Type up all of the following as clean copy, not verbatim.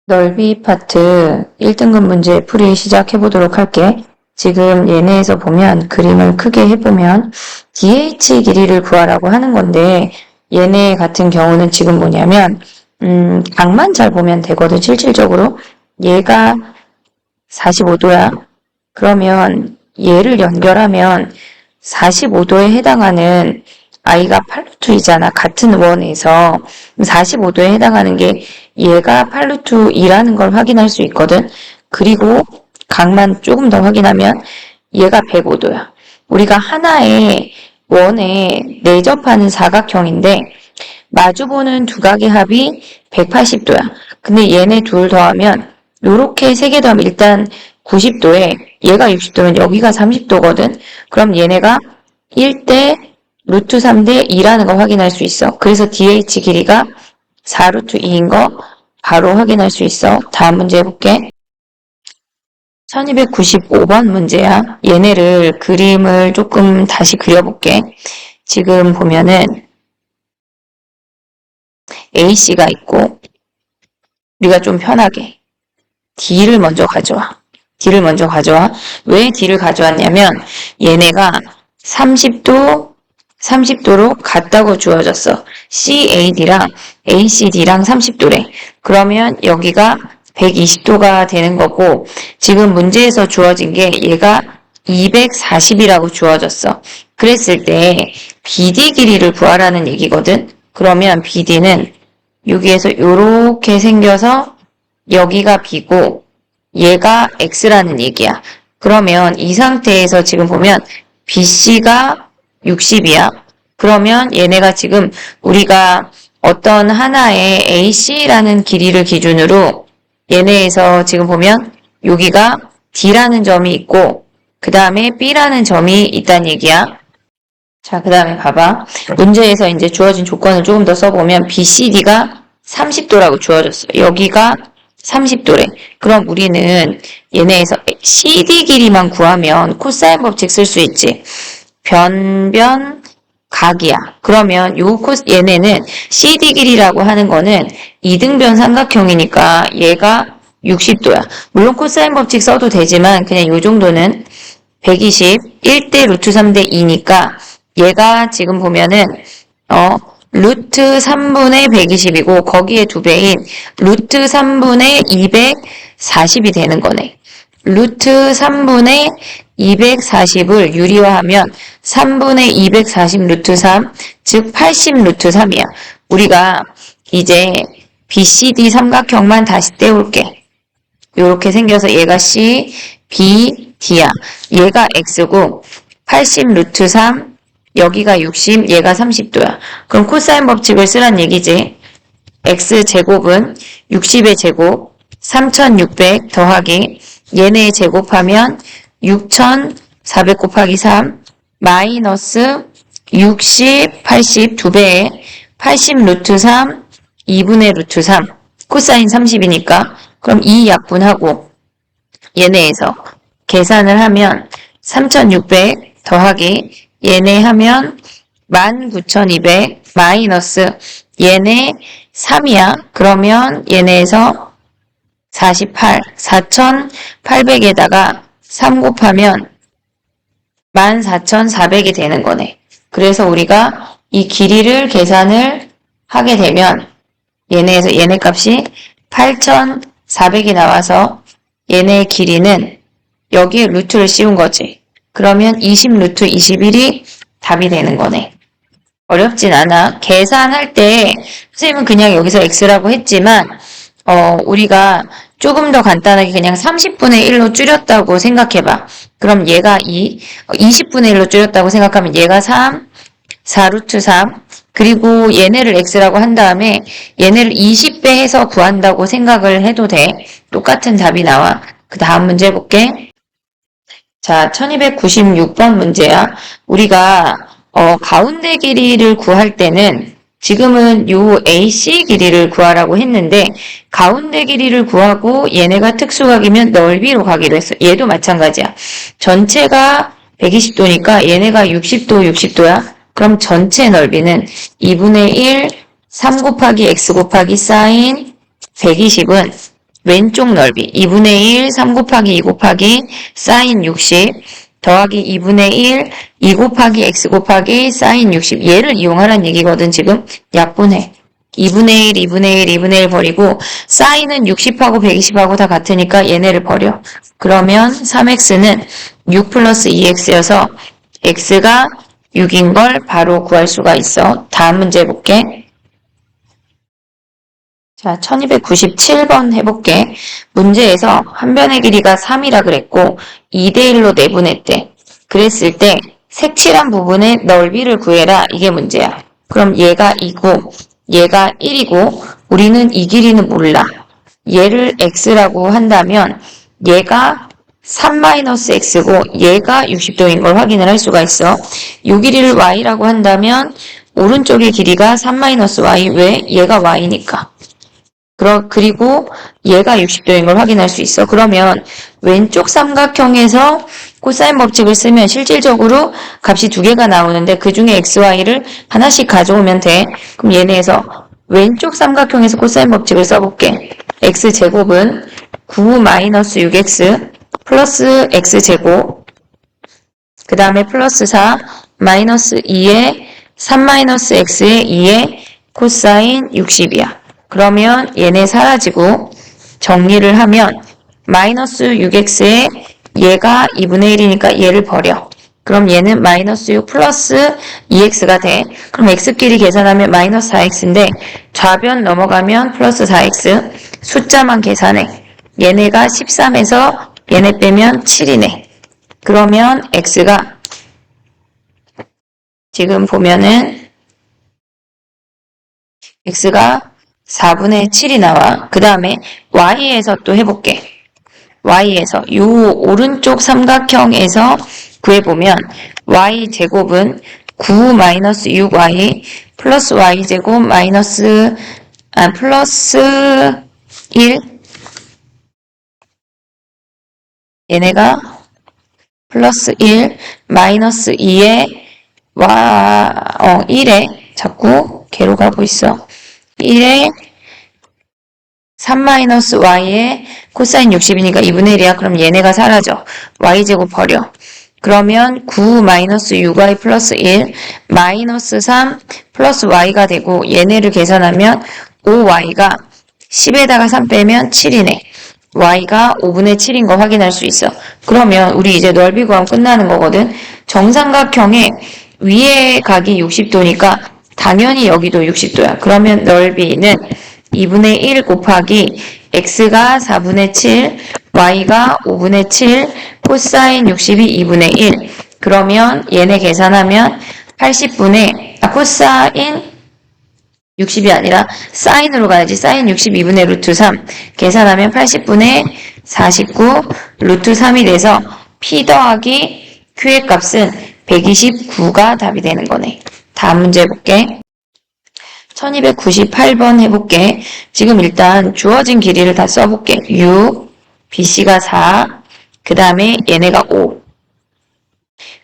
넓이 파트 1등급 문제 풀이 시작해 보도록 할게. 지금 얘네에서 보면 그림을 크게 해보면 DH 길이를 구하라고 하는 건데 얘네 같은 경우는 지금 뭐냐면 각만 잘 보면 되거든. 실질적으로 얘가 45도야. 그러면 얘를 연결하면 45도에 해당하는 i가 8루트이잖아. 같은 원에서 45도에 해당하는 게 얘가 8루트 2라는 걸 확인할 수 있거든. 그리고 각만 조금 더 확인하면 얘가 105도야. 우리가 하나의 원에 내접하는 사각형인데 마주보는 두 각의 합이 180도야. 근데 얘네 둘 더하면 요렇게 세 개 더하면 일단 90도에 얘가 60도면 여기가 30도거든. 그럼 얘네가 1대 루트 3대 2라는 거 확인할 수 있어. 그래서 DH 길이가 4루트 2인 거 바로 확인할 수 있어. 다음 문제 해볼게. 1295번 문제야. 얘네를 그림을 조금 다시 그려볼게. 지금 보면은 AC가 있고 우리가 좀 편하게 D를 먼저 가져와. D를 먼저 가져와. 왜 D를 가져왔냐면 얘네가 30도로 같다고 주어졌어. CAD랑 ACD랑 30도래. 그러면 여기가 120도가 되는 거고 지금 문제에서 주어진 게 얘가 240이라고 주어졌어. 그랬을 때 BD 길이를 구하라는 얘기거든. 그러면 BD는 여기에서 이렇게 생겨서 여기가 B고 얘가 X라는 얘기야. 그러면 이 상태에서 지금 보면 BC가 60이야. 그러면 얘네가 지금 우리가 어떤 하나의 AC라는 길이를 기준으로 얘네에서 지금 보면 여기가 D라는 점이 있고 그 다음에 B라는 점이 있다는 얘기야. 자, 그 다음에 봐봐. 문제에서 이제 주어진 조건을 조금 더 써보면 BCD가 30도라고 주어졌어. 여기가 30도래. 그럼 우리는 얘네에서 CD 길이만 구하면 코사인 법칙 쓸 수 있지. 변변 각이야. 그러면 얘네는 CD 길이라고 하는 거는 이등변 삼각형이니까 얘가 60도야. 물론 코사인 법칙 써도 되지만 그냥 요 정도는 120, 1대 루트 3대 2니까 얘가 지금 보면은 루트 3분의 120이고 거기에 2배인 루트 3분의 240이 되는 거네. 루트 3분의 240을 유리화하면 3분의 240 루트 3, 즉 80 루트 3이야. 우리가 이제 BCD 삼각형만 다시 떼올게. 이렇게 생겨서 얘가 C, B, D야. 얘가 X고 80 루트 3, 여기가 60, 얘가 30도야. 그럼 코사인 법칙을 쓰란 얘기지. X제곱은 60의 제곱, 3600 더하기 얘네 제곱하면 6400 곱하기 3 마이너스 60, 80 2배에 80 루트 3, 2분의 루트 3 코사인 30이니까 그럼 이 약분하고 얘네에서 계산을 하면 3600 더하기 얘네 하면 19200 마이너스 얘네 3이야. 그러면 얘네에서 48, 4800에다가 3 곱하면 14400이 되는 거네. 그래서 우리가 이 길이를 계산을 하게 되면 얘네에서 얘네 값이 8400이 나와서 얘네의 길이는 여기에 루트를 씌운 거지. 그러면 20 루트 21이 답이 되는 거네. 어렵진 않아. 계산할 때 선생님은 그냥 여기서 x라고 했지만 우리가 조금 더 간단하게 그냥 30분의 1로 줄였다고 생각해봐. 그럼 얘가 20분의 1로 줄였다고 생각하면 얘가 3, 4루트 3, 그리고 얘네를 x라고 한 다음에 얘네를 20배 해서 구한다고 생각을 해도 돼. 똑같은 답이 나와. 그 다음 문제 해볼게. 자, 1296번 문제야. 우리가 가운데 길이를 구할 때는 지금은 요 AC 길이를 구하라고 했는데 가운데 길이를 구하고 얘네가 특수각이면 넓이로 가기로 했어. 얘도 마찬가지야. 전체가 120도니까 얘네가 60도야. 그럼 전체 넓이는 2분의 1, 3 곱하기 x 곱하기 사인 120은 왼쪽 넓이 2분의 1, 3 곱하기 2 곱하기 사인 60 더하기 2분의 1, 2 곱하기 x 곱하기 사인 60 얘를 이용하라는 얘기거든. 지금 약분해. 2분의 1, 2분의 1, 2분의 1 버리고 사인은 60하고 120하고 다 같으니까 얘네를 버려. 그러면 3x는 6 플러스 2x여서 x가 6인 걸 바로 구할 수가 있어. 다음 문제 볼게. 자, 1297번 해볼게. 문제에서 한 변의 길이가 3이라 그랬고 2대1로 내분했대. 그랬을 때 색칠한 부분의 넓이를 구해라. 이게 문제야. 그럼 얘가 2고 얘가 1이고 우리는 이 길이는 몰라. 얘를 x라고 한다면 얘가 3-x고 얘가 60도인 걸 확인을 할 수가 있어. 이 길이를 y라고 한다면 오른쪽의 길이가 3-y. 왜? 얘가 y니까. 그리고 얘가 60도인 걸 확인할 수 있어. 그러면 왼쪽 삼각형에서 코사인 법칙을 쓰면 실질적으로 값이 두 개가 나오는데 그 중에 x, y를 하나씩 가져오면 돼. 그럼 얘네에서 왼쪽 삼각형에서 코사인 법칙을 써볼게. x제곱은 9-6x 플러스 x제곱 그 다음에 플러스 4 마이너스 2에 3-x의 2의 코사인 60이야. 그러면 얘네 사라지고 정리를 하면 마이너스 6x에 얘가 2분의 1이니까 얘를 버려. 그럼 얘는 마이너스 6 플러스 2x가 돼. 그럼 x끼리 계산하면 마이너스 4x인데 좌변 넘어가면 플러스 4x 숫자만 계산해. 얘네가 13에서 얘네 빼면 7이네. 그러면 x가 지금 보면은 x가 4분의 7이 나와. 그 다음에 y에서 또 해볼게. y에서 요 오른쪽 삼각형에서 구해보면 y제곱은 9-6y 플러스 y제곱 플러스 1 얘네가 플러스 1 마이너스 2에 1에 자꾸 개로 가고 있어. 1에 3-y의 코사인 60이니까 2분의 1이야. 그럼 얘네가 사라져. y제곱 버려. 그러면 9-6y 플러스 1 마이너스 3 플러스 y가 되고 얘네를 계산하면 5y가 10에다가 3 빼면 7이네. y가 5분의 7인 거 확인할 수 있어. 그러면 우리 이제 넓이 구하면 끝나는 거거든. 정삼각형의 위에 각이 60도니까 당연히 여기도 60도야. 그러면 넓이는 2분의 1 곱하기 x가 4분의 7, y가 5분의 7, 코사인 60이 2분의 1. 그러면 얘네 계산하면 80분의 코사인 60이 아니라 사인으로 가야지. 사인 62분의 루트 3. 계산하면 80분의 49 루트 3이 돼서 p 더하기 q의 값은 129가 답이 되는 거네. 다음 문제 해볼게. 1298번 해볼게. 지금 일단 주어진 길이를 다 써볼게. 6, BC가 4, 그 다음에 얘네가 5.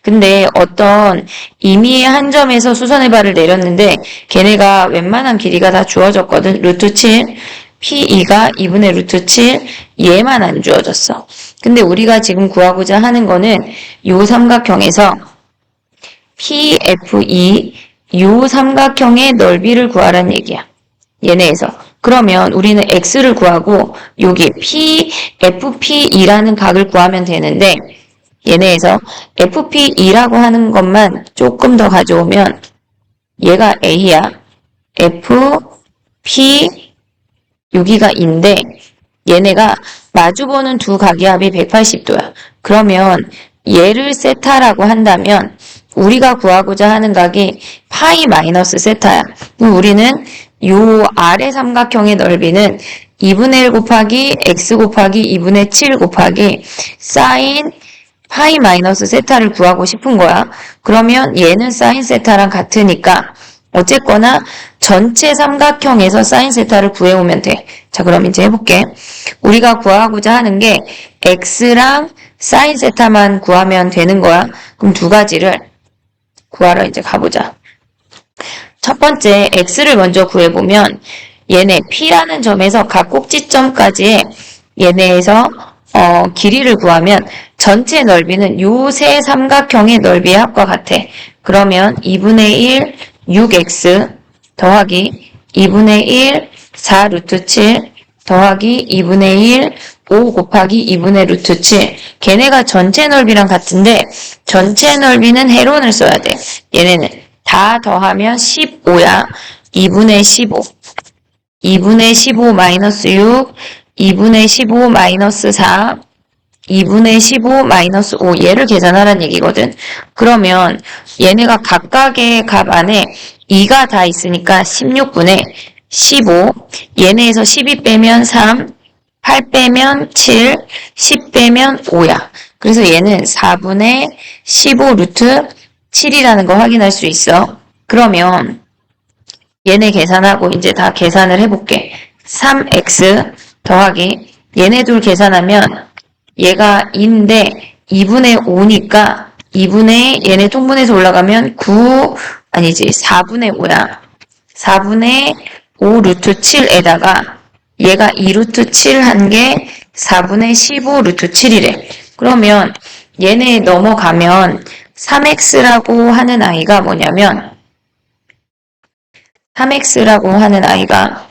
근데 어떤 임의의 한 점에서 수선의 발을 내렸는데 걔네가 웬만한 길이가 다 주어졌거든. 루트 7, P2가 2분의 루트 7, 얘만 안 주어졌어. 근데 우리가 지금 구하고자 하는 거는 요 삼각형에서 PF2 요 삼각형의 넓이를 구하라는 얘기야. 얘네에서. 그러면 우리는 x를 구하고 여기 FP2라는 각을 구하면 되는데 얘네에서 FP2라고 하는 것만 조금 더 가져오면 얘가 A야. FP 여기가 E인데 얘네가 마주보는 두 각의 합이 180도야. 그러면 얘를 세타라고 한다면 우리가 구하고자 하는 각이 파이 마이너스 세타야. 그럼 우리는 요 아래 삼각형의 넓이는 2분의 1 곱하기 x 곱하기 2분의 7 곱하기 사인 파이 마이너스 세타를 구하고 싶은 거야. 그러면 얘는 사인 세타랑 같으니까 어쨌거나 전체 삼각형에서 사인 세타를 구해오면 돼. 자, 그럼 이제 해볼게. 우리가 구하고자 하는 게 x랑 사인 세타만 구하면 되는 거야. 그럼 두 가지를 구하러 이제 가보자. 첫 번째 x를 먼저 구해보면 얘네 P라는 점에서 각 꼭지점까지의 얘네에서 길이를 구하면 전체 넓이는 요 세 삼각형의 넓이의 합과 같아. 그러면 2분의 1 6x 더하기 2분의 1 4 루트 7 더하기 2분의 1 5 곱하기 2분의 루트 7. 걔네가 전체 넓이랑 같은데 전체 넓이는 해론을 써야 돼. 얘네는 다 더하면 15야. 2분의 15. 2분의 15 마이너스 6. 2분의 15 마이너스 4. 2분의 15 마이너스 5. 얘를 계산하란 얘기거든. 그러면 얘네가 각각의 값 안에 2가 다 있으니까 16분의 15. 얘네에서 12 빼면 3. 8 빼면 7, 10 빼면 5야. 그래서 얘는 4분의 15 루트 7이라는 거 확인할 수 있어. 그러면 얘네 계산하고 이제 다 계산을 해볼게. 3x 더하기 얘네 둘 계산하면 얘가 2인데 2분의 5니까 2분의 얘네 통분해서 올라가면 9 아니지 4분의 5야. 4분의 5 루트 7에다가 얘가 2루트 7 한 게 4분의 15 루트 7이래. 그러면 얘네 넘어가면 3x라고 하는 아이가 뭐냐면 3x라고 하는 아이가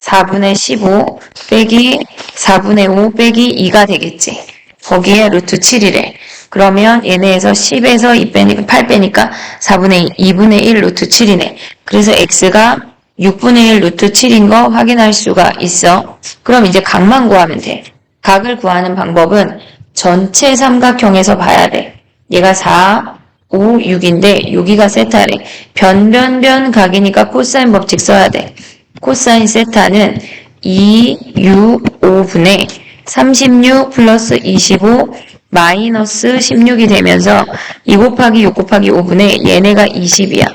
4분의 15 빼기 4분의 5 빼기 2가 되겠지. 거기에 루트 7이래. 그러면 얘네에서 10에서 2 빼니까 8 빼니까 4분의 2분의 1 루트 7이네. 그래서 x가 6분의 1 루트 7인 거 확인할 수가 있어. 그럼 이제 각만 구하면 돼. 각을 구하는 방법은 전체 삼각형에서 봐야 돼. 얘가 4, 5, 6인데 여기가 세타래. 변변변 각이니까 코사인 법칙 써야 돼. 코사인 세타는 2, 6, 5분의 36 플러스 25 마이너스 16이 되면서 2 곱하기 6 곱하기 5분의 얘네가 20이야.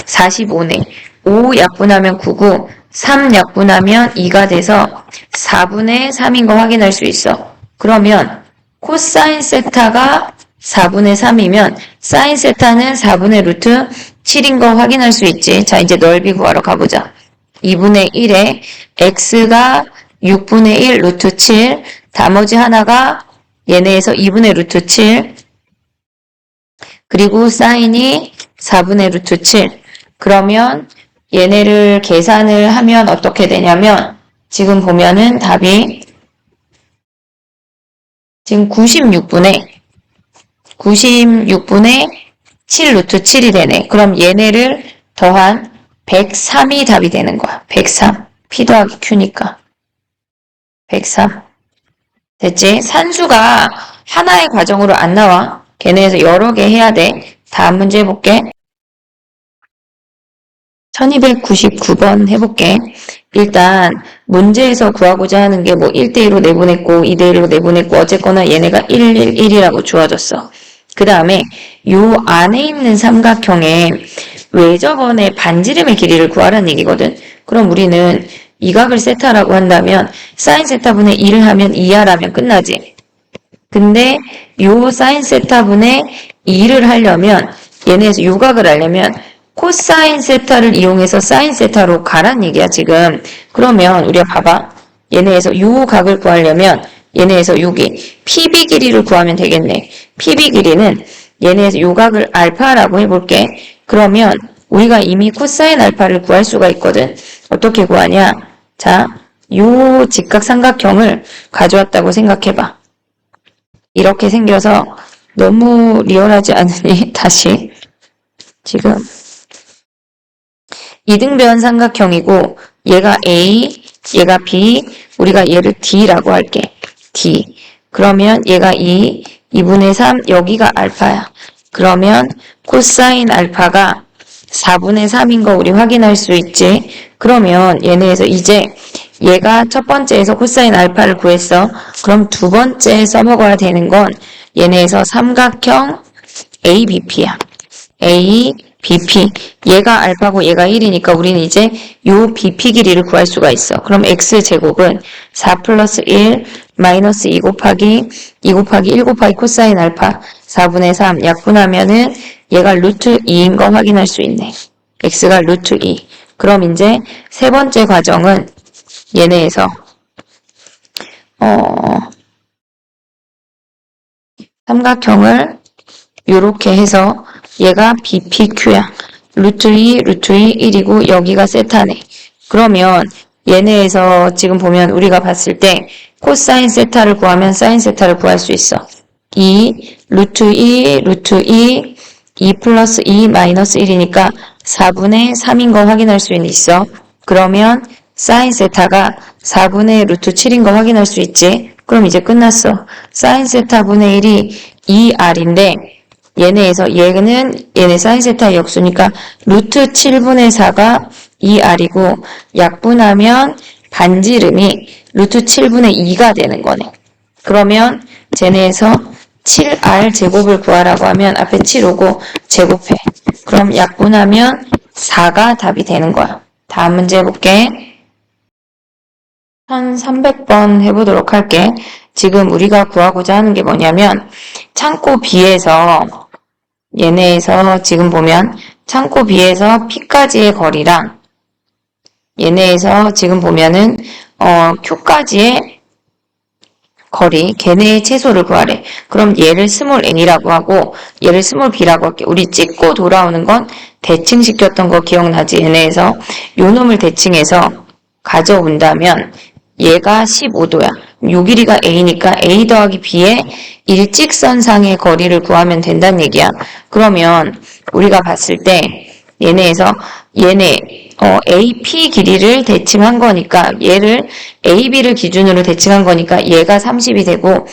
45네. 5 약분하면 9고 3 약분하면 2가 돼서 4분의 3인 거 확인할 수 있어. 그러면 코사인 세타가 4분의 3이면 사인 세타는 4분의 루트 7인 거 확인할 수 있지. 자, 이제 넓이 구하러 가보자. 2분의 1에 x가 6분의 1 루트 7, 나머지 하나가 얘네에서 2분의 루트 7, 그리고 사인이 4분의 루트 7. 그러면 얘네를 계산을 하면 어떻게 되냐면 지금 보면은 답이 지금 96분의 7 루트 7이 되네. 그럼 얘네를 더한 103이 답이 되는 거야. 103. P 더하기 Q니까. 103. 됐지? 산수가 하나의 과정으로 안 나와. 걔네에서 여러 개 해야 돼. 다음 문제 해볼게. 1299번 해볼게. 일단 문제에서 구하고자 하는 게 뭐 1대1로 내보냈고 2대1로 내보냈고 어쨌거나 얘네가 111이라고 주어졌어. 그 다음에 요 안에 있는 삼각형에 외접원의 반지름의 길이를 구하라는 얘기거든. 그럼 우리는 이 각을 세타라고 한다면 사인 세타분의 1을 하면 2r하면 끝나지. 근데 요 사인 세타분의 2를 하려면 얘네에서 요 각을 알려면 코사인 세타를 이용해서 사인 세타로 가란 얘기야 지금. 그러면 우리가 봐봐. 얘네에서 요 각을 구하려면 얘네에서 여기 PB 길이를 구하면 되겠네. PB 길이는 얘네에서 요 각을 알파라고 해볼게. 그러면 우리가 이미 코사인 알파를 구할 수가 있거든. 어떻게 구하냐? 자, 요 직각삼각형을 가져왔다고 생각해봐. 이렇게 생겨서 너무 리얼하지 않으니 다시 지금 이등변 삼각형이고 얘가 A, 얘가 B, 우리가 얘를 D라고 할게. D. 그러면 얘가 2분의 3, 여기가 알파야. 그러면 코사인 알파가 4분의 3인 거 우리 확인할 수 있지. 그러면 얘네에서 이제 얘가 첫 번째에서 코사인 알파를 구했어. 그럼 두 번째에 써먹어야 되는 건 얘네에서 삼각형 ABP야. ABP. 얘가 알파고 얘가 1이니까 우리는 이제 요 BP 길이를 구할 수가 있어. 그럼 X제곱은 4 플러스 1 마이너스 2 곱하기 1 곱하기 코사인 알파 4분의 3 약분하면은 얘가 루트 2인 거 확인할 수 있네. X가 루트 2. 그럼 이제 세 번째 과정은 얘네에서 삼각형을 요렇게 해서 얘가 BPQ야. 루트 2, 루트 2, 1이고 여기가 세타네. 그러면 얘네에서 지금 보면 우리가 봤을 때 코사인 세타를 구하면 사인 세타를 구할 수 있어. 2, 루트 2, 루트 2, 2 플러스 2 마이너스 1이니까 4분의 3인 거 확인할 수 있어. 그러면 사인 세타가 4분의 루트 7인 거 확인할 수 있지. 그럼 이제 끝났어. 사인 세타분의 1이 2r인데 얘네에서 얘네 사인 세타의 역수니까 루트 7분의 4가 2r이고 약분하면 반지름이 루트 7분의 2가 되는 거네. 그러면 쟤네에서 7r 제곱을 구하라고 하면 앞에 7 오고 제곱해. 그럼 약분하면 4가 답이 되는 거야. 다음 문제 해볼게. 1300번 해보도록 할게. 지금 우리가 구하고자 하는 게 뭐냐면 창고 B에서 얘네에서 지금 보면 창고 B에서 P까지의 거리랑 얘네에서 지금 보면은 Q까지의 거리, 걔네의 최소를 구하래. 그럼 얘를 스몰 n이라고 하고 얘를 스몰 b라고 할게. 우리 찍고 돌아오는 건 대칭시켰던 거 기억나지? 얘네에서 요 놈을 대칭해서 가져온다면 얘가 15도야. 요 길이가 a니까 a 더하기 b의 일직선상의 거리를 구하면 된다는 얘기야. 그러면 우리가 봤을 때 얘네에서 얘네 AP 길이를 대칭한 거니까 얘를 AB를 기준으로 대칭한 거니까 얘가 30이 되고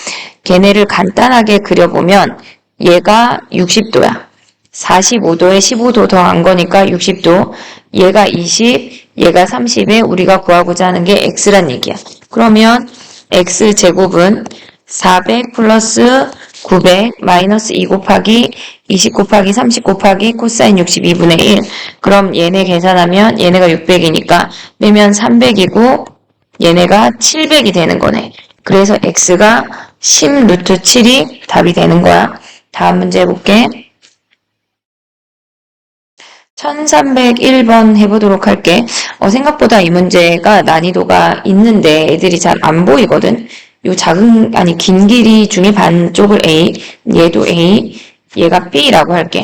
걔네를 간단하게 그려보면 얘가 60도야. 45도에 15도 더한 거니까 60도. 얘가 20, 얘가 30에 우리가 구하고자 하는 게 x란 얘기야. 그러면 x제곱은 400 플러스 900 마이너스 2 곱하기 20 곱하기 30 곱하기 코사인 62분의 1. 그럼 얘네 계산하면 얘네가 600이니까 빼면 300이고 얘네가 700이 되는 거네. 그래서 x가 10 루트 7이 답이 되는 거야. 다음 문제 해볼게. 1301번 해보도록 할게. 생각보다 이 문제가 난이도가 있는데 애들이 잘 안 보이거든. 요 긴 길이 중에 반쪽을 A, 얘도 A, 얘가 B라고 할게.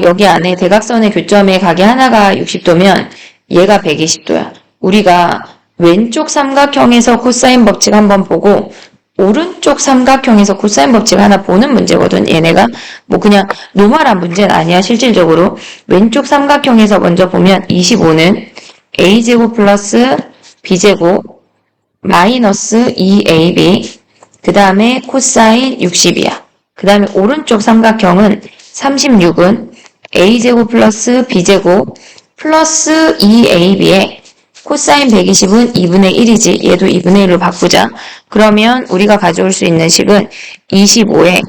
여기 안에 대각선의 교점의 각이 하나가 60도면 얘가 120도야. 우리가 왼쪽 삼각형에서 코사인 법칙 한번 보고 오른쪽 삼각형에서 코사인 법칙 하나 보는 문제거든. 얘네가 뭐 그냥 노멀한 문제는 아니야. 실질적으로 왼쪽 삼각형에서 먼저 보면 25는 a제곱 플러스 b제곱 마이너스 2ab 그 다음에 코사인 60이야. 그 다음에 오른쪽 삼각형은 36은 a제곱 플러스 b제곱 플러스 2ab에 코사인 120은 2분의 1이지. 얘도 2분의 1로 바꾸자. 그러면 우리가 가져올 수 있는 식은 25에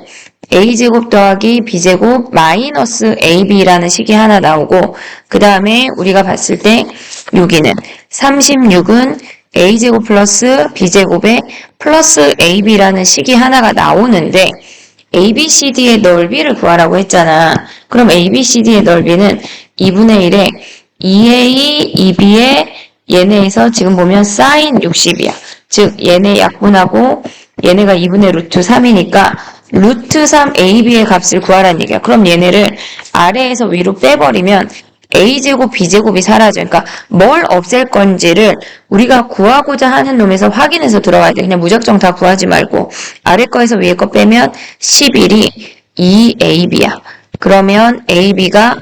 a제곱 더하기 b제곱 마이너스 ab라는 식이 하나 나오고 그 다음에 우리가 봤을 때 여기는 36은 a제곱 플러스 b제곱에 플러스 ab라는 식이 하나가 나오는데 ABCD의 넓이를 구하라고 했잖아. 그럼 ABCD의 넓이는 2분의 1에 2A, 2B에 얘네에서 지금 보면 사인 60이야. 즉 얘네 약분하고 얘네가 2분의 루트 3이니까 루트 3 AB의 값을 구하라는 얘기야. 그럼 얘네를 아래에서 위로 빼버리면 A제곱, B제곱이 사라져. 그러니까 뭘 없앨 건지를 우리가 구하고자 하는 놈에서 확인해서 들어가야 돼. 그냥 무작정 다 구하지 말고 아래 거에서 위에 거 빼면 11이 2AB야. 그러면 AB가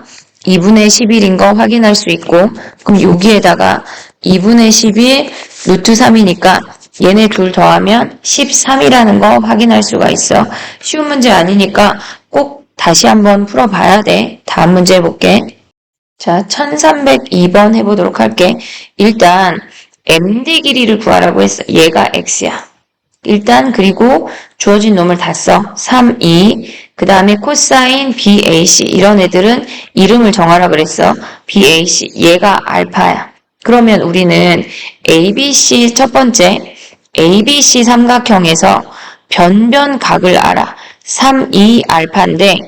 2분의 11인 거 확인할 수 있고 그럼 여기에다가 2분의 11 루트 3이니까 얘네 둘 더하면 13이라는 거 확인할 수가 있어. 쉬운 문제 아니니까 꼭 다시 한번 풀어봐야 돼. 다음 문제 해볼게. 자, 1302번 해보도록 할게. 일단 MD 길이를 구하라고 했어. 얘가 X야. 일단 그리고 주어진 놈을 다 써. 3, 2, 그 다음에 코사인 BAC 이런 애들은 이름을 정하라 그랬어. BAC, 얘가 알파야. 그러면 우리는 ABC 첫 번째 ABC 삼각형에서 변변각을 알아. 3, 2 알파인데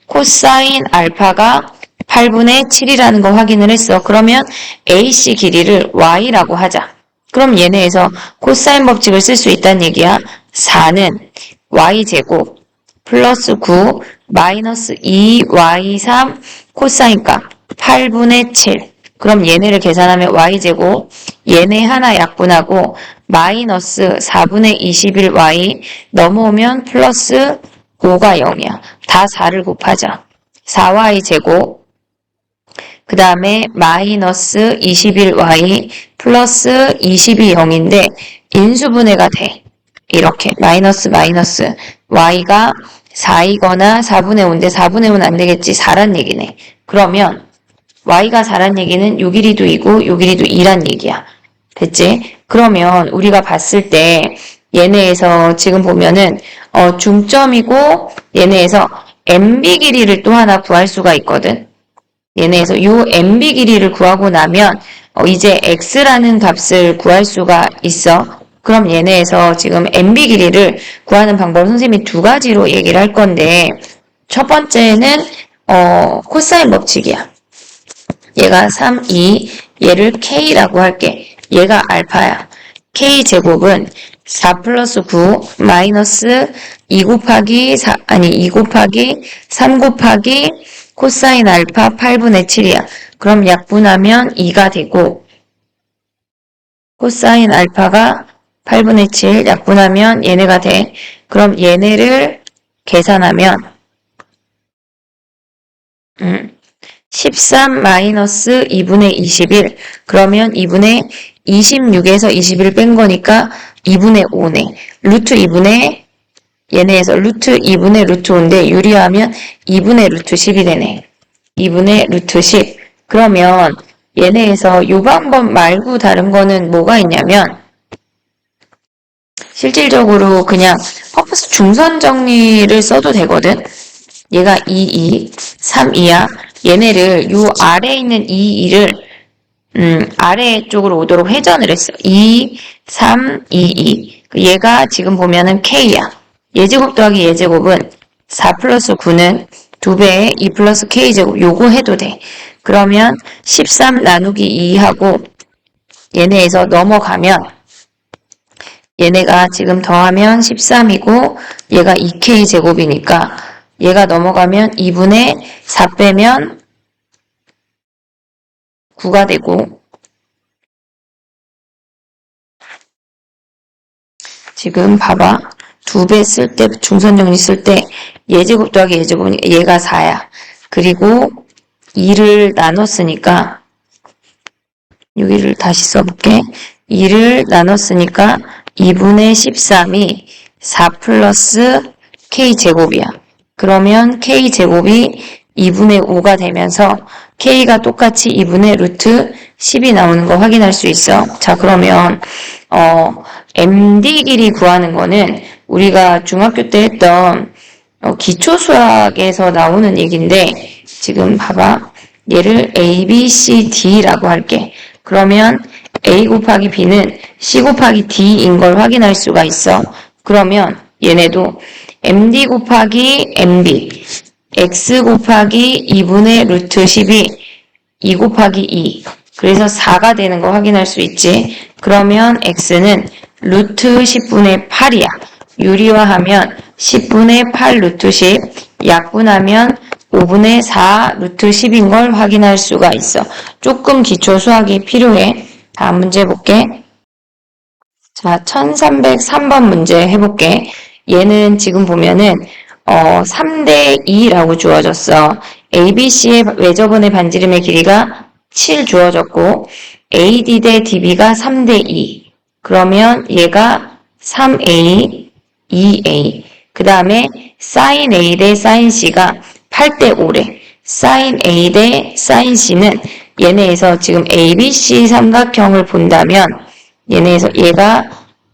코사인 알파가 8분의 7이라는 거 확인을 했어. 그러면 AC 길이를 Y라고 하자. 그럼 얘네에서 코사인 법칙을 쓸 수 있다는 얘기야. 4는 Y제곱 플러스 9 마이너스 2Y3 코사인 값 8분의 7. 그럼 얘네를 계산하면 Y제곱, 얘네 하나 약분하고 마이너스 4분의 21Y 넘어오면 플러스 5가 0이야. 다 4를 곱하자. 4Y제곱, 그 다음에 마이너스 21Y 플러스 20이 0인데 인수분해가 돼. 이렇게 마이너스 Y가 4이거나 4분의 5인데 4분의 5는 안 되겠지. 4란 얘기네. 그러면 Y가 4란 얘기는 요 길이도 2고 요 길이도 2란 얘기야. 됐지? 그러면 우리가 봤을 때 얘네에서 지금 보면은 중점이고 얘네에서 MB 길이를 또 하나 구할 수가 있거든. 얘네에서 요 MB 길이를 구하고 나면 이제 X라는 값을 구할 수가 있어. 그럼 얘네에서 지금 MB 길이를 구하는 방법을 선생님이 두 가지로 얘기를 할 건데 첫 번째는 코사인 법칙이야. 얘가 3, 2, 얘를 K라고 할게. 얘가 알파야. K제곱은 4 플러스 9 마이너스 2 곱하기 3 곱하기 코사인 알파 8분의 7이야. 그럼 약분하면 2가 되고 코사인 알파가 8분의 7 약분하면 얘네가 돼. 그럼 얘네를 계산하면 13 마이너스 2분의 21 그러면 2분의 26에서 21 뺀 거니까 2분의 5네. 루트 2분의 얘네에서 루트 2분의 루트 5인데 유리하면 2분의 루트 10이 되네. 2분의 루트 10 그러면 얘네에서 요 방법 말고 다른 거는 뭐가 있냐면 실질적으로 그냥 퍼프스 중선 정리를 써도 되거든. 얘가 2, 3, 2야. 얘네를 요 아래에 있는 2, 2를 아래쪽으로 오도록 회전을 했어. 2, 3, 2, 2. 얘가 지금 보면은 K야. 예제곱 더하기 예제곱은 4 플러스 9는 2배의 2 플러스 K제곱. 요거 해도 돼. 그러면 13 나누기 2하고 얘네에서 넘어가면 얘네가 지금 더하면 13이고 얘가 2K제곱이니까 얘가 넘어가면 2분의 4 빼면 9가 되고 지금 봐봐. 2배 쓸 때 중선정리 쓸 때 예제곱 더하기 예제곱은 얘가 4야. 그리고 2를 나눴으니까 여기를 다시 써볼게. 2를 나눴으니까 2분의 13이 4 플러스 K제곱이야. 그러면 K제곱이 2분의 5가 되면서 K가 똑같이 2분의 루트 10이 나오는 거 확인할 수 있어. 자, 그러면 MD 길이 구하는 거는 우리가 중학교 때 했던 기초수학에서 나오는 얘기인데 지금 봐봐. 얘를 A, B, C, D라고 할게. 그러면 A 곱하기 B는 C 곱하기 D인 걸 확인할 수가 있어. 그러면 얘네도 MD 곱하기 MB X 곱하기 2분의 루트 10이 2 곱하기 2 그래서 4가 되는 거 확인할 수 있지. 그러면 X는 루트 10분의 8이야. 유리화하면 10분의 8 루트 10 약분하면 5분의 4 루트 10인 걸 확인할 수가 있어. 조금 기초 수학이 필요해. 다음 문제 볼게. 자, 1303번 문제 해볼게. 얘는 지금 보면은 3대 2라고 주어졌어. ABC의 외접원의 반지름의 길이가 7 주어졌고 AD 대 DB가 3대 2. 그러면 얘가 3A, 2A. 그 다음에 sin A 대 sin C가 8대 5래. sin A 대 sin C는 얘네에서 지금 ABC 삼각형을 본다면 얘네에서 얘가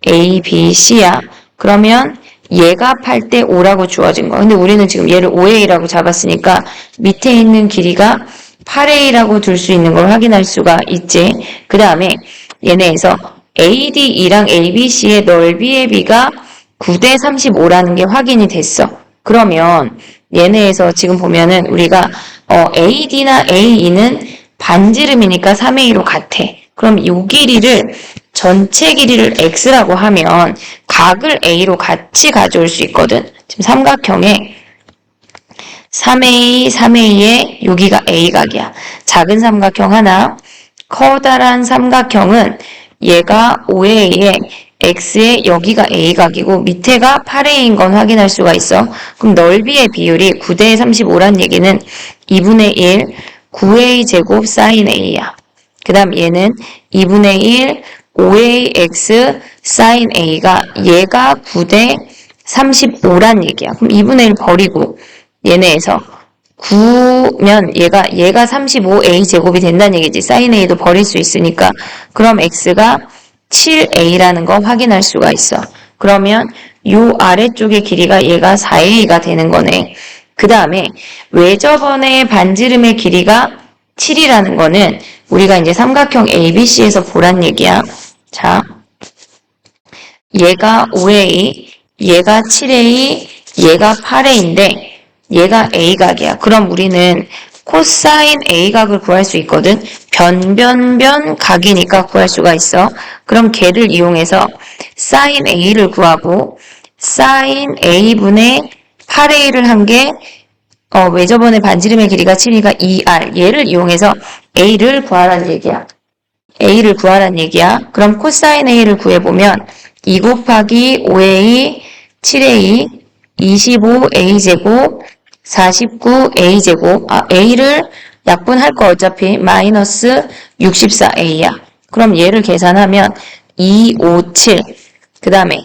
ABC야. 그러면 얘가 8대 5라고 주어진 거. 근데 우리는 지금 얘를 5A라고 잡았으니까 밑에 있는 길이가 8A라고 둘 수 있는 걸 확인할 수가 있지. 그 다음에 얘네에서 ADE랑 ABC의 넓이의 비가 9대 35라는 게 확인이 됐어. 그러면 얘네에서 지금 보면은 우리가 AD나 AE는 반지름이니까 3A로 같아. 그럼 이 길이를 전체 길이를 X라고 하면 각을 A로 같이 가져올 수 있거든. 지금 삼각형에 3A, 3A에 여기가 A각이야. 작은 삼각형 하나, 커다란 삼각형은 얘가 5A에 X에 여기가 A각이고 밑에가 8A인 건 확인할 수가 있어. 그럼 넓이의 비율이 9대 35란 얘기는 2분의 1, 9A 제곱 sin A야. 그 다음 얘는 2분의 1, 5AX sin A가 얘가 9대 35란 얘기야. 그럼 2분의 1 버리고 얘네에서 9면 얘가 35A 제곱이 된다는 얘기지. sin A도 버릴 수 있으니까. 그럼 X가 7A라는 거 확인할 수가 있어. 그러면 요 아래쪽의 길이가 얘가 4A가 되는 거네. 그 다음에 외접원의 반지름의 길이가 7이라는 거는 우리가 이제 삼각형 ABC에서 보란 얘기야. 자, 얘가 5A, 얘가 7A, 얘가 8A인데 얘가 A각이야. 그럼 우리는 코사인 A각을 구할 수 있거든. 변변변 각이니까 구할 수가 있어. 그럼 걔를 이용해서 sin A를 구하고 sin A분의 8A를 한 게 외접원의 반지름의 길이가 7이니까 2R. 얘를 이용해서 A를 구하란 얘기야. A를 구하란 얘기야. 그럼 코사인 A를 구해보면 2 곱하기 5A, 7A, 25A제곱, 49A제곱. A를 약분할 거 어차피 마이너스 64A야. 그럼 얘를 계산하면 2, 5, 7. 그 다음에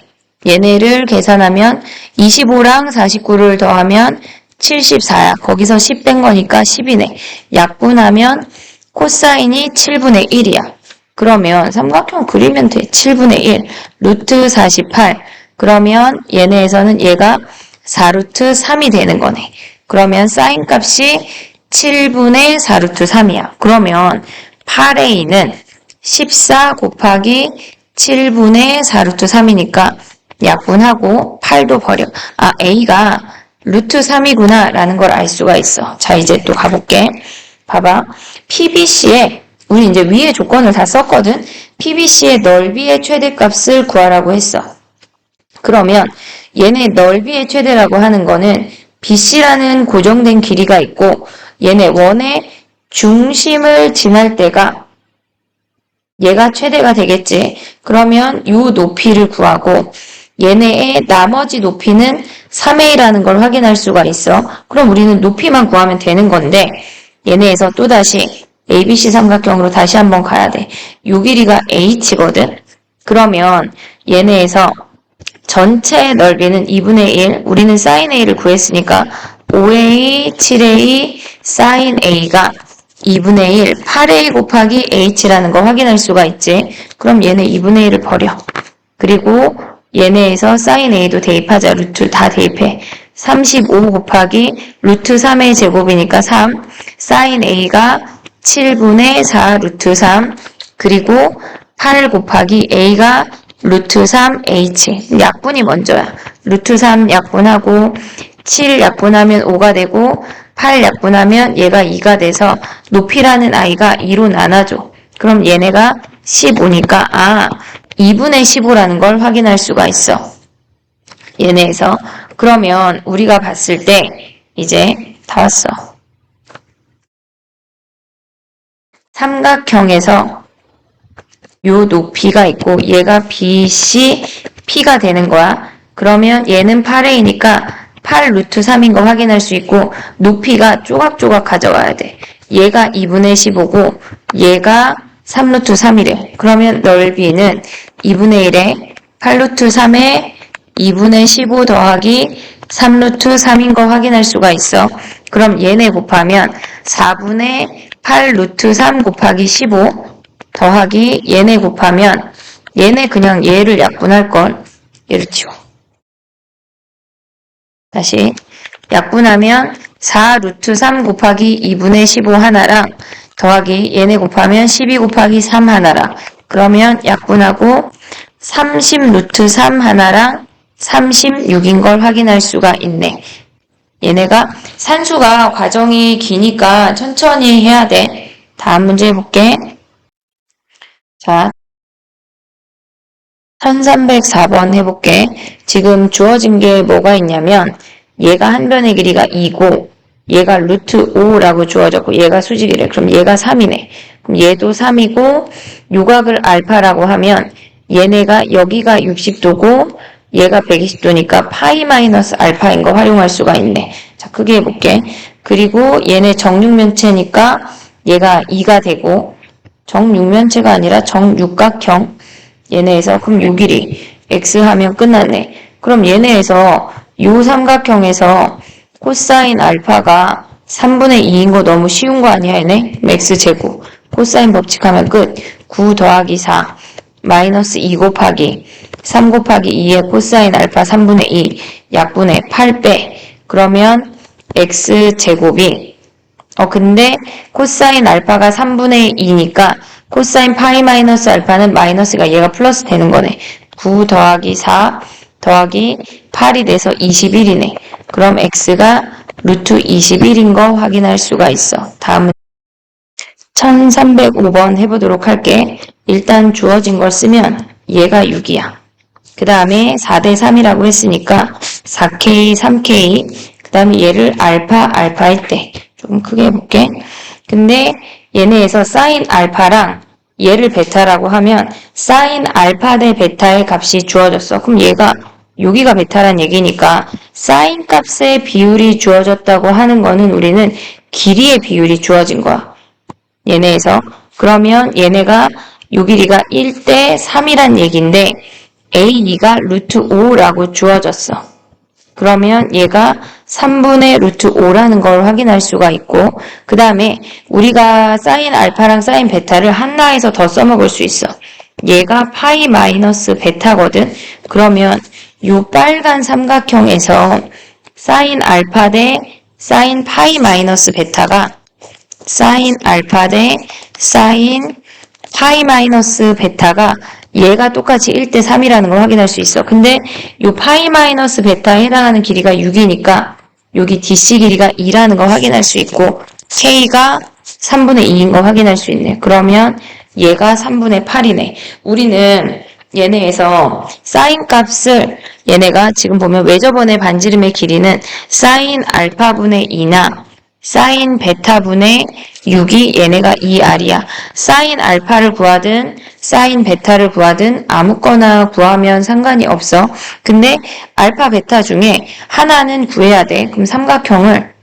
얘네를 계산하면 25랑 49를 더하면 74야. 거기서 10 뺀 거니까 10이네. 약분하면 코사인이 7분의 1이야. 그러면 삼각형 그리면 돼. 7분의 1. 루트 48. 그러면 얘네에서는 얘가 4루트 3이 되는 거네. 그러면 사인 값이 7분의 4루트 3이야. 그러면 8A는 14 곱하기 7분의 4루트 3이니까 약분하고 8도 버려. A가 루트 3이구나 라는 걸 알 수가 있어. 자, 이제 또 가볼게. 봐봐. PBC에 우리 이제 위에 조건을 다 썼거든. PBC의 넓이의 최대값을 구하라고 했어. 그러면 얘네 넓이의 최대라고 하는 거는 BC라는 고정된 길이가 있고 얘네 원의 중심을 지날 때가 얘가 최대가 되겠지. 그러면 이 높이를 구하고 얘네의 나머지 높이는 3A라는 걸 확인할 수가 있어. 그럼 우리는 높이만 구하면 되는 건데 얘네에서 또다시 ABC 삼각형으로 다시 한번 가야 돼. 요 길이가 H거든. 그러면 얘네에서 전체 넓이는 2분의 1, 우리는 sin A를 구했으니까 5A, 7A, sin A가 2분의 1, 8A 곱하기 H라는 거 확인할 수가 있지. 그럼 얘네 2분의 1을 버려. 그리고 얘네에서 sin A도 대입하자. 루트를 다 대입해. 35 곱하기 루트 3의 제곱이니까 3. sin A가 7분의 4 루트 3. 그리고 8 곱하기 A가 루트 3 H. 약분이 먼저야. 루트 3 약분하고 7 약분하면 5가 되고 8 약분하면 얘가 2가 돼서 높이라는 I가 2로 나눠줘. 그럼 얘네가 15니까 2분의 15라는 걸 확인할 수가 있어. 얘네에서. 그러면 우리가 봤을 때 이제 다 왔어. 삼각형에서 요 높이가 있고 얘가 BC, P가 되는 거야. 그러면 얘는 8A니까 8 루트 3인 거 확인할 수 있고 높이가 조각조각 가져가야 돼. 얘가 2분의 15고 얘가 3 루트 3이래. 그러면 넓이는 2분의 1에 8 루트 3에 2분의 15 더하기 3 루트 3인 거 확인할 수가 있어. 그럼 얘네 곱하면 4분의 8 루트 3 곱하기 15 더하기 얘네 곱하면 얘네 그냥 얘를 약분할걸. 얘를 치워. 다시 약분하면 4 루트 3 곱하기 2분의 15 하나랑 더하기 얘네 곱하면 12 곱하기 3 하나랑 그러면 약분하고 30 루트 3 하나랑 36인 걸 확인할 수가 있네. 얘네가 산수가 과정이 기니까 천천히 해야 돼. 다음 문제 해볼게. 자, 1304번 해볼게. 지금 주어진 게 뭐가 있냐면 얘가 한 변의 길이가 2고 얘가 루트 5라고 주어졌고 얘가 수직이래. 그럼 얘가 3이네. 그럼 얘도 3이고 요각을 알파라고 하면 얘네가 여기가 60도고 얘가 120도니까 파이 마이너스 알파인 거 활용할 수가 있네. 자, 크게 해볼게. 그리고 얘네 정육면체니까 얘가 2가 되고 정육면체가 아니라 정육각형 얘네에서 그럼 요 길이 x 하면 끝났네. 그럼 얘네에서 요 삼각형에서 코사인 알파가 3분의 2인 거 너무 쉬운 거 아니야 얘네? x제곱 코사인 법칙하면 끝. 9 더하기 4 마이너스 2 곱하기 3 곱하기 2의 코사인 알파 3분의 2 약분의 8빼 그러면 x제곱이 근데 코사인 알파가 3분의 2니까 코사인 파이 마이너스 알파는 마이너스가 얘가 플러스 되는 거네. 9 더하기 4 더하기 8이 돼서 21이네. 그럼 x가 루트 21인 거 확인할 수가 있어. 다음은 1305번 해보도록 할게. 일단 주어진 걸 쓰면 얘가 6이야. 그 다음에 4대 3이라고 했으니까 4k, 3k 그 다음에 얘를 알파 했대. 조금 크게 해볼게. 근데 얘네에서 사인 알파랑 얘를 베타라고 하면 사인 알파 대 베타의 값이 주어졌어. 그럼 얘가 여기가 베타란 얘기니까 사인 값의 비율이 주어졌다고 하는 거는 우리는 길이의 비율이 주어진 거야. 얘네에서. 그러면 얘네가 요 길이가 1대 3이란 얘기인데 A2가 루트 5라고 주어졌어. 그러면 얘가 3분의 루트 5라는 걸 확인할 수가 있고 그 다음에 우리가 사인 알파랑 사인 베타를 하나에서 더 써먹을 수 있어. 얘가 파이 마이너스 베타거든. 그러면 요 빨간 삼각형에서 사인 알파 대 사인 파이 마이너스 베타가 사인 알파 대 사인 파이 마이너스 베타가 얘가 똑같이 1대 3이라는 걸 확인할 수 있어. 근데 요 파이 마이너스 베타에 해당하는 길이가 6이니까 여기 DC 길이가 2라는 걸 확인할 수 있고 K가 3분의 2인 걸 확인할 수 있네. 그러면 얘가 3분의 8이네. 우리는 얘네에서 사인 값을 얘네가 지금 보면 외접원의 반지름의 길이는 사인 알파분의 2나 사인 베타분의 6이 얘네가 2R이야. 사인 알파를 구하든 사인 베타를 구하든 아무거나 구하면 상관이 없어. 근데 알파 베타 중에 하나는 구해야 돼. 그럼 삼각형을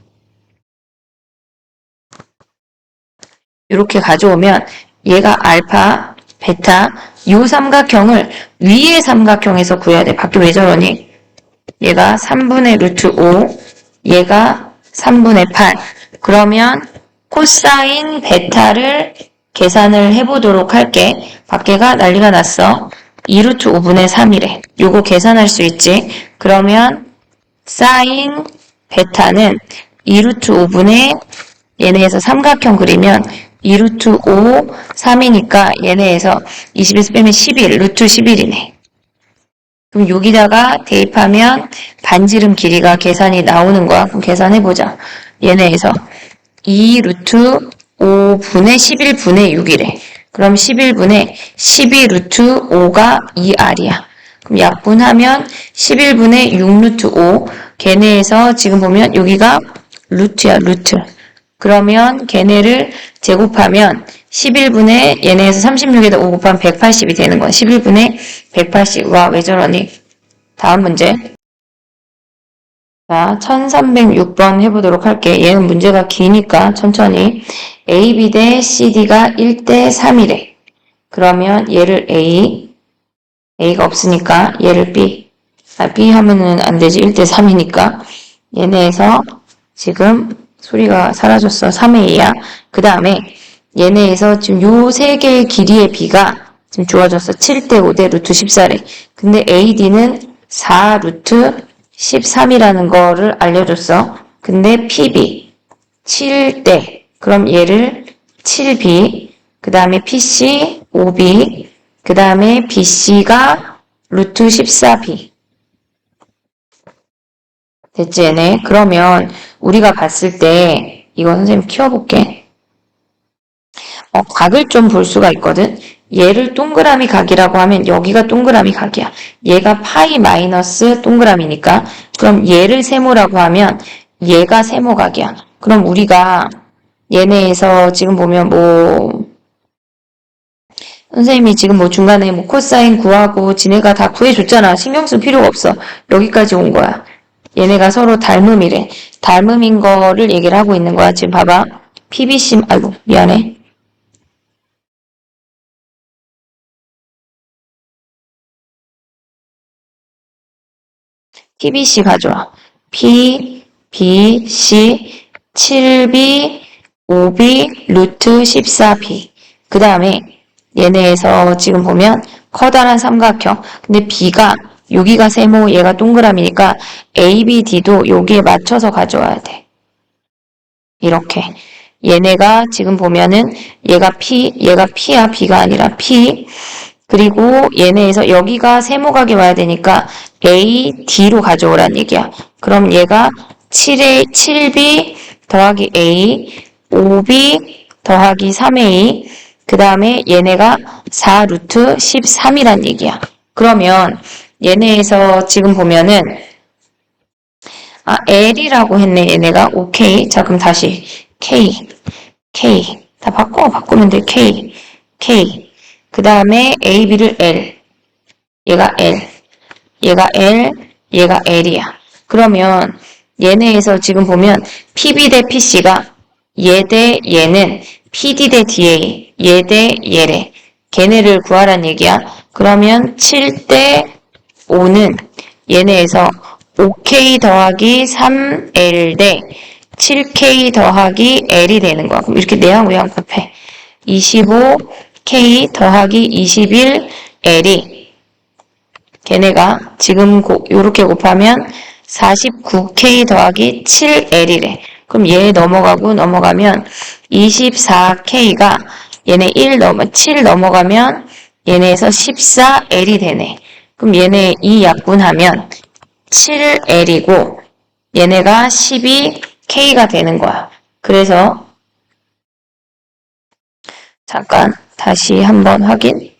이렇게 가져오면 얘가 알파, 베타 요 삼각형을 위의 삼각형에서 구해야 돼. 밖에 왜 저러니? 얘가 3분의 루트 5 얘가 3분의 8 그러면 코사인 베타를 계산을 해보도록 할게. 밖에가 난리가 났어. 2루트 5분의 3이래. 요거 계산할 수 있지. 그러면 사인 베타는 2루트 5분의 얘네에서 삼각형 그리면 2루트 5, 3이니까 얘네에서 20에서 빼면 11, 루트 11이네. 그럼 여기다가 대입하면 반지름 길이가 계산이 나오는 거야. 그럼 계산해보자. 얘네에서 2 루트 5분의 11분의 6이래. 그럼 11분의 12 루트 5가 2R이야. 그럼 약분하면 11분의 6 루트 5. 걔네에서 지금 보면 여기가 루트야, 루트. 그러면 걔네를 제곱하면 11분의 얘네에서 36에다 5 곱하면 180이 되는 거야. 11분의 180. 와, 왜 저러니? 다음 문제. 자, 1306번 해보도록 할게. 얘는 문제가 기니까 천천히. AB 대 CD가 1대 3이래. 그러면 얘를 A가 없으니까 얘를 B. B 하면은 안 되지. 1대 3이니까. 얘네에서 지금 소리가 사라졌어. 3A야. 그 다음에 얘네에서 지금 요 세 개의 길이의 B가 지금 주어졌어. 7대 5대 루트 14래. 근데 AD는 4 루트 13이라는 거를 알려줬어. 근데 PB 7대. 그럼 얘를 7B. 그 다음에 PC 5B. 그 다음에 BC가 루트 14B. 됐지, 얘네? 그러면 우리가 봤을 때, 이거 선생님 키워볼게. 각을 좀 볼 수가 있거든? 얘를 동그라미 각이라고 하면 여기가 동그라미 각이야. 얘가 파이 마이너스 동그라미니까. 그럼 얘를 세모라고 하면 얘가 세모각이야. 그럼 우리가 얘네에서 지금 보면 선생님이 지금 중간에 코사인 구하고 지네가 다 구해줬잖아. 신경 쓸 필요가 없어. 여기까지 온 거야. 얘네가 서로 닮음이래. 닮음인 거를 얘기를 하고 있는 거야. 지금 봐봐. PBC, 아이고, 미안해. PBC 가져와. P, B, C, 7B, 5B, 루트 14B. 그 다음에 얘네에서 지금 보면 커다란 삼각형. 근데 B가 여기가 세모, 얘가 동그라미니까 A, B, D도 여기에 맞춰서 가져와야 돼. 이렇게. 얘네가 지금 보면은 얘가 P야, B가 아니라 P. 그리고 얘네에서 여기가 세모각이 와야 되니까 A, D로 가져오란 얘기야. 그럼 얘가 7B 더하기 A, 5B 더하기 3A, 그 다음에 얘네가 4 루트 13이란 얘기야. 그러면 얘네에서 지금 보면은 L이라고 했네, 얘네가. 오케이. 자, 그럼 다시 K. 다 바꾸면 돼. K. 그 다음에 A, B를 L. 얘가 L이야. 그러면 얘네에서 지금 보면 PB 대 PC가 얘 대 얘는 PD 대 DA, 얘 대 얘래. 걔네를 구하란 얘기야. 그러면 7 대 5는 얘네에서 5K 더하기 3L 대 7K 더하기 L이 되는 거야. 그럼 이렇게 내항 외항 곱해. 25K 더하기 21L이 걔네가 지금 요렇게 곱하면 49K 더하기 7L이래. 그럼 얘 넘어가면 24K가 얘네 7 넘어가면 얘네에서 14L이 되네. 그럼 얘네 이 약분하면 7L이고 얘네가 12K가 되는 거야. 그래서 잠깐 다시 한번 확인.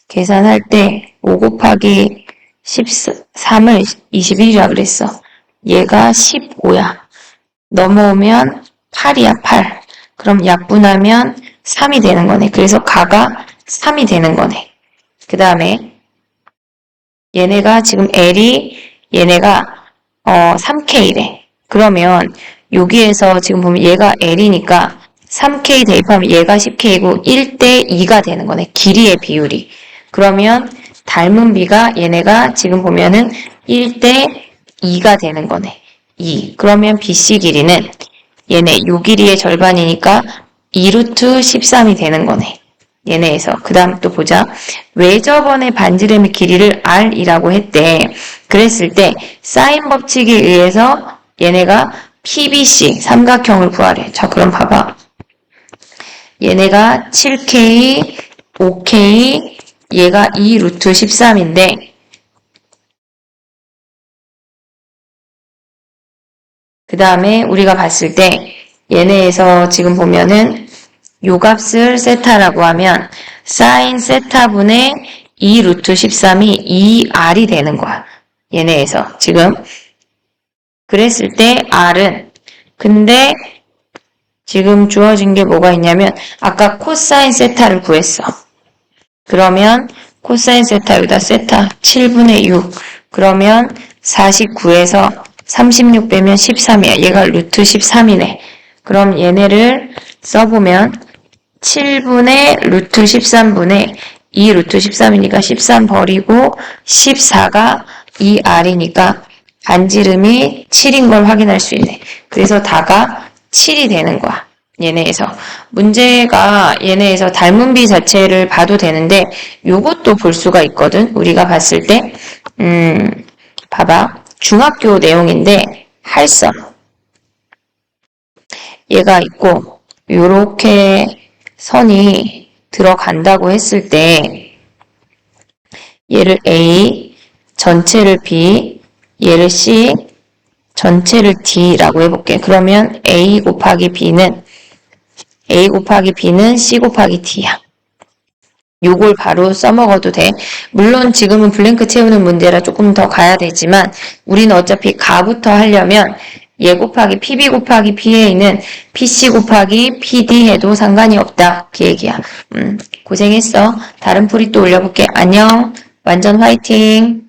계산할 때 5 곱하기 13을 21이라 그랬어. 얘가 15야. 넘어오면 8이야, 8. 그럼 약분하면 3이 되는 거네. 그래서 가가 3이 되는 거네. 그 다음에 얘네가 지금 얘네가 3K래. 그러면 여기에서 지금 보면 얘가 L이니까 3K 대입하면 얘가 10K고 1대 2가 되는 거네. 길이의 비율이. 그러면 닮은 B가 얘네가 지금 보면은 1대 2가 되는 거네. 2. 그러면 BC 길이는 얘네 요 길이의 절반이니까 2루트 13이 되는 거네. 얘네에서. 그 다음 또 보자. 왜 저번에 반지름의 길이를 R이라고 했대. 그랬을 때 사인 법칙에 의해서 얘네가 PBC 삼각형을 구하래. 자, 그럼 봐봐. 얘네가 7K, 5K, 얘가 2루트 13인데 그 다음에 우리가 봤을 때 얘네에서 지금 보면은 요 값을 세타라고 하면 사인 세타분의 2 루트 13이 2R이 되는 거야. 얘네에서 지금 그랬을 때 R은 근데 지금 주어진 게 뭐가 있냐면 아까 코사인 세타를 구했어. 그러면 코사인 세타 여기다 세타 7분의 6 그러면 49에서 36 빼면 13이야. 얘가 루트 13이네. 그럼 얘네를 써보면 7분의 루트 13분의 2 루트 13이니까 13 버리고 14가 2R이니까 반지름이 7인 걸 확인할 수 있네. 그래서 다가 7이 되는 거야. 얘네에서. 문제가 얘네에서 닮은 비 자체를 봐도 되는데 요것도 볼 수가 있거든. 우리가 봤을 때 봐봐. 중학교 내용인데 할선 얘가 있고 요렇게 선이 들어간다고 했을 때 얘를 A, 전체를 B, 얘를 C, 전체를 D라고 해볼게. 그러면 A 곱하기 B는 C 곱하기 D야. 요걸 바로 써먹어도 돼. 물론 지금은 블랭크 채우는 문제라 조금 더 가야 되지만 우리는 어차피 가부터 하려면 얘 곱하기 PB 곱하기 PA는 PC 곱하기 PD 해도 상관이 없다. 그 얘기야. 고생했어. 다른 풀이 또 올려볼게. 안녕. 완전 화이팅.